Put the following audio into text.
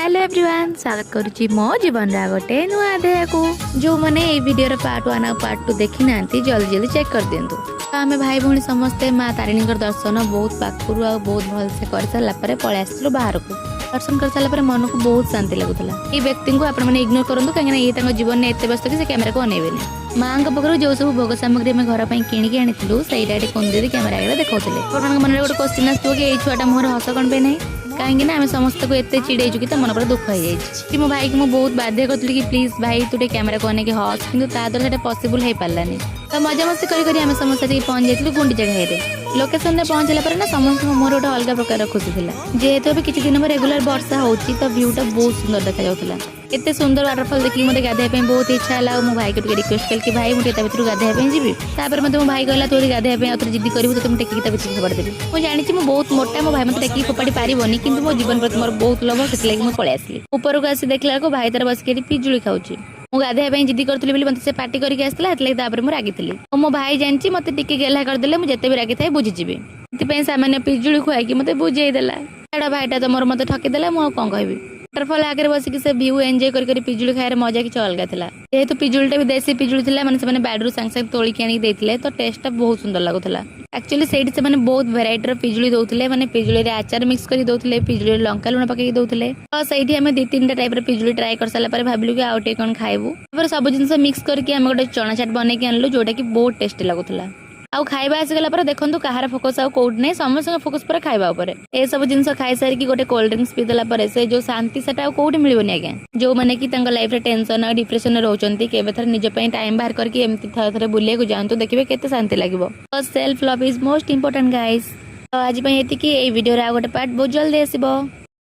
Hello everyone, स्वागत करुच्ची मो जीवन गोटे नुआ अध्याय को जो मैंने ये वीडियो पार्ट 1 और पार्ट 2 देखी ना जल्दी जल्दी चेक कर दिंतु। आम भाई भौणी समस्ते माँ तारिणी दर्शन बहुत पाखुर आ बहुत भल से कर सारा पलि आसलु बाहर को दर्शन कर सारा मन को बहुत शांति लगुला। ये व्यक्ति को आपण इग्नोर करूँ कहीं ये जीवन में एत व्यस्त कि कैमेरा को अनेबेनि। माँ पाखर जो सब भोग सामग्री आम घर पर किणी आनी से कुंदी कैमेरा आगे देखा मन में गोटे क्वेश्चन आसो कि ये छुआटा मुहर हस कौन पे नहीं कहीं आम समस्त को एत चिड़ेचु कि मन पर दुख हो जाए। मो भाई को मुझे बहुत बाध्य करी कि प्लीज भाई तू कैमेरा को अनेक हस कि द्वारा पॉसिबल हो पारानी। तो मजामस्ती करी आम समस्त पहुंच जाइए गुंडीचा घाई लोकेशन में पहुंचला पर ना समस्त मोर गोटे अलग प्रकार खुशी थी जेहेतु अभी किसी दिन में रेगुलर वर्षा होची तो व्यूटा बहुत सुंदर देखा जाउथला। एते सुंदर वाटरफॉल देखी मते गाधे बहुत इच्छा है। मो भाई को रिक्वेस्ट कल कि भाई मुझे भर गाधे जी मो भाई कहला तोरी गाधे और जिद्दी करू तो मुझे टेकी फोपाड़ी देवी। मुझे जानी मो बहुत मोटा मो भाई मत टेकी फोपाड़ी पारिबनी कि मो जीवन प्रति मोर बहुत लोभ से मुझे पलि आसली। ऊपर को आसी देखला को भाई तार बस के पिजुली खाऊची। मु गाधे जिद्दी करी मत से पार्टी करके आसला मुझे रागी मो भाई जानी मत टिके गेला करदे मुझे भी रागी थाए बुझीजी सामान्य पिजुली खुआई मत बुझेदेला। छाड़ भाईटा तो मोर मत ठकीदेला मुझे कौन कहबी। वाटरफॉल आगे बसिक से व्यू एंजॉय कर पिजुली खाए मजा किसी अलग था। जेहेतु पिजुलीटा भी देसी पिजुली था मैंने बैडरू सांगे सांगे तोलिक आनी तो टेस्टा बहुत सुंदर लगुला। एक्चुअली से बहुत भेराइटर पिजुली दौले मैंने पिजुली आचार मिक्स कर दौले पिजुली लंका लुण पकई दौले। तो सही आम 2-3टा टाइप पिजुली ट्राए कर सारा भाविलु कि आउ टे कौन खाइबू सब जिन मिक्स करके आम गोटे चना चाट बनई आनलु जोटा कि बहुत टेस्टी लगुला। आउ खाइबा आसीगला पर देखंतु कहार फोकस आउ कोड नै समस्त फोकस पर खाइबा ऊपर ए सब जिंस खाइ सारी कि गोटे कोल्ड ड्रिंक्स पी देला पर से जो शांति सेटा आउ कोड मिलिबोनी आज्ञा। जो माने कि तंग लाइफ रे टेंशन और डिप्रेशन में रहउचंती केबे थर निज पई टाइम बाहर करके एमति थर थर बुलिया को जानतु देखिबे केते शांति लागिबो। तो self love is most important guys. तो आज पई एति कि ए वीडियो रे आ गोटे पार्ट बहुत जल्दी आसीबो।